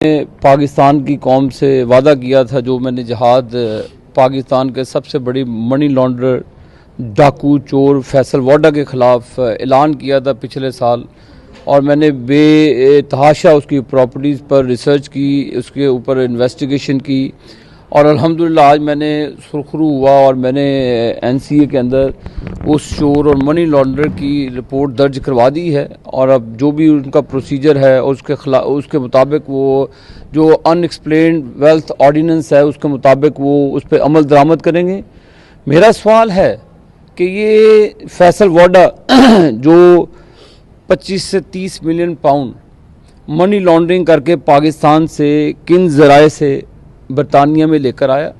پاکستان کی قوم سے وعدہ کیا تھا، جو میں نے جہاد پاکستان کے سب سے بڑی منی لانڈر ڈاکو چور فیصل ووڈا کے خلاف اعلان کیا تھا پچھلے سال، اور میں نے بے تحاشا اس کی پراپرٹیز پر ریسرچ کی، اس کے اوپر انویسٹیگیشن کی، اور الحمدللہ آج میں نے سرخرو ہوا اور میں نے NCA کے اندر اس چور اور منی لانڈر کی رپورٹ درج کروا دی ہے، اور اب جو بھی ان کا پروسیجر ہے اس کے مطابق وہ جو ان ایکسپلینڈ ویلتھ آرڈیننس ہے اس کے مطابق وہ اس پہ عمل درآمد کریں گے۔ میرا سوال ہے کہ یہ فیصل ووڈا جو 25 سے 30 ملین پاؤنڈ منی لانڈرنگ کر کے پاکستان سے کن ذرائع سے برطانیہ میں لے کر آیا،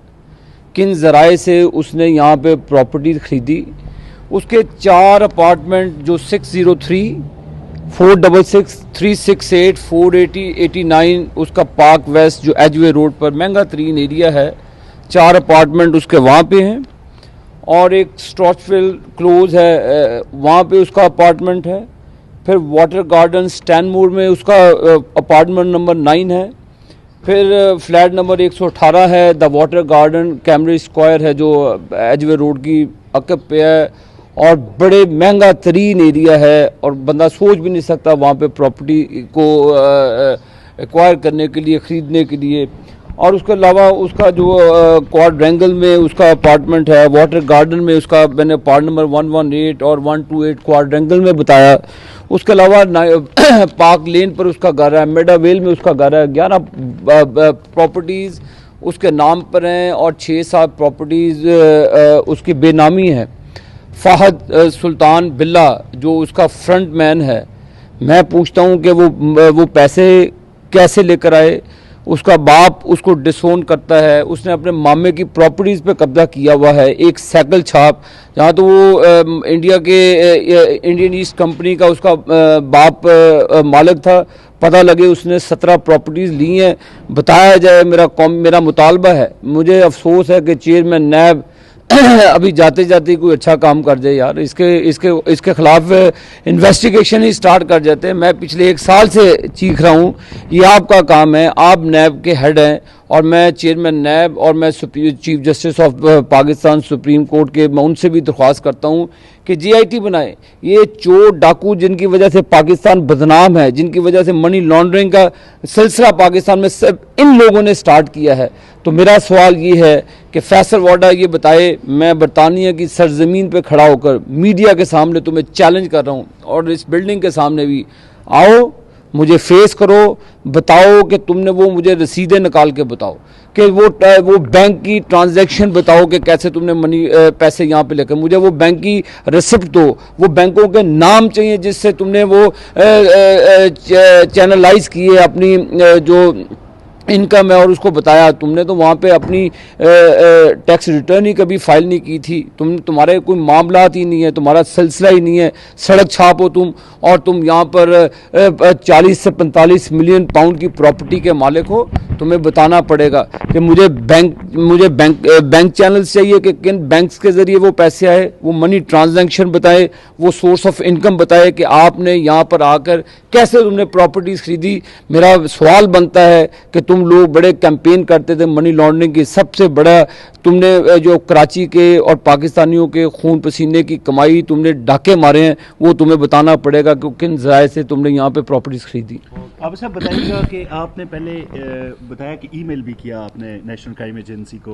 کن ذرائع سے اس نے یہاں پہ پراپرٹی خریدی، اس کے 4 اپارٹمنٹ جو 603 466 368 480 89 اس کا پارک ویسٹ جو ایج وے روڈ پر مہنگا ترین ایریا ہے، 4 اپارٹمنٹ اس کے وہاں پہ ہیں، اور ایک اسٹراچفیل کلوز ہے وہاں پہ اس کا اپارٹمنٹ ہے، پھر واٹر گارڈن سٹینمور میں اس کا اپارٹمنٹ نمبر 9 ہے، پھر فلیٹ نمبر 118 ہے the water garden Cambridge square ہے جو ایج وے روڈ کی عقب پہ ہے، اور بڑے مہنگا ترین ایریا ہے، اور بندہ سوچ بھی نہیں سکتا وہاں پہ پراپرٹی کو ایکوائر کرنے کے لیے، خریدنے کے لیے۔ اور اس کے علاوہ اس کا جو کوارڈرینگل میں اس کا اپارٹمنٹ ہے، واٹر گارڈن میں اس کا میں نے اپارٹ نمبر 118 اور 128 کوارڈرینگل میں بتایا، اس کے علاوہ پارک لین پر اس کا گھر ہے، میڈا ویل میں اس کا گھر ہے، 11 پراپرٹیز اس کے نام پر ہیں، اور 6-7 پراپرٹیز اس کی بے نامی ہیں۔ فہد سلطان بلّہ جو اس کا فرنٹ مین ہے، میں پوچھتا ہوں کہ وہ پیسے کیسے لے کر آئے؟ اس کا باپ اس کو ڈسون کرتا ہے، اس نے اپنے مامے کی پراپرٹیز پہ قبضہ کیا ہوا ہے، ایک سائیکل چھاپ جہاں تو وہ انڈین ایسٹ کمپنی کا اس کا باپ مالک تھا، پتہ لگے اس نے 17 پراپرٹیز لی ہیں۔ بتایا جائے، میرا مطالبہ ہے، مجھے افسوس ہے کہ چیئرمین نیب ابھی جاتے جاتے کوئی اچھا کام کر جائے یار، اس کے خلاف انویسٹیگیشن ہی سٹارٹ کر جاتے ہیں۔ میں پچھلے 1 سال سے چیخ رہا ہوں، یہ آپ کا کام ہے، آپ نیب کے ہیڈ ہیں، اور میں چیئرمین نیب اور میں chief justice of Pakistan supreme court کے میں ان سے بھی درخواست کرتا ہوں کہ GIT بنائیں۔ یہ چور ڈاکو جن کی وجہ سے پاکستان بدنام ہے، جن کی وجہ سے منی لانڈرنگ کا سلسلہ پاکستان میں ان لوگوں نے سٹارٹ کیا ہے، تو میرا سوال یہ ہے کہ فیصل ووڈا یہ بتائے، میں برطانیہ کی سرزمین پہ کھڑا ہو کر میڈیا کے سامنے تمہیں چیلنج کر رہا ہوں، اور اس بلڈنگ کے سامنے بھی آؤ، مجھے فیس کرو، بتاؤ کہ تم نے وہ مجھے رسیدیں نکال کے بتاؤ کہ وہ بینک کی ٹرانزیکشن بتاؤ کہ کیسے تم نے پیسے یہاں پہ لے کر، مجھے وہ بینک کی ریسپٹ دو، وہ بینکوں کے نام چاہیے جس سے تم نے وہ چینلائز کیے اپنی جو انکم ہے، اور اس کو بتایا۔ تم نے تو وہاں پہ اپنی ٹیکس ریٹرن ہی کبھی فائل نہیں کی تھی، تمہارے کوئی معاملات ہی نہیں ہے، تمہارا سلسلہ ہی نہیں ہے، سڑک چھاپ ہو تم، اور تم یہاں پر 40 سے 45 ملین پاؤنڈ کی پراپرٹی کے مالک ہو۔ تمہیں بتانا پڑے گا کہ مجھے بینک چینلز چاہیے کہ کن بینکس کے ذریعے وہ پیسے آئے، وہ منی ٹرانزیکشن بتائے، وہ سورس آف انکم بتائے کہ آپ نے یہاں پر آ کر کیسے تم نے پراپرٹیز خریدی۔ میرا سوال بنتا ہے کہ تم لوگ بڑے کیمپین کرتے تھے منی لانڈرنگ کی، سب سے بڑا تم نے جو کراچی کے اور پاکستانیوں کے خون پسینے کی کمائی تم نے ڈاکے مارے ہیں، وہ تمہیں بتانا پڑے گا کہ کن ذرائع سے تم نے یہاں پہ پراپرٹیز خریدی۔ آپ صاحب بتائیے گا کہ آپ نے پہلے بتایا کہ ای میل بھی کیا آپ نے نیشنل کرائم ایجنسی کو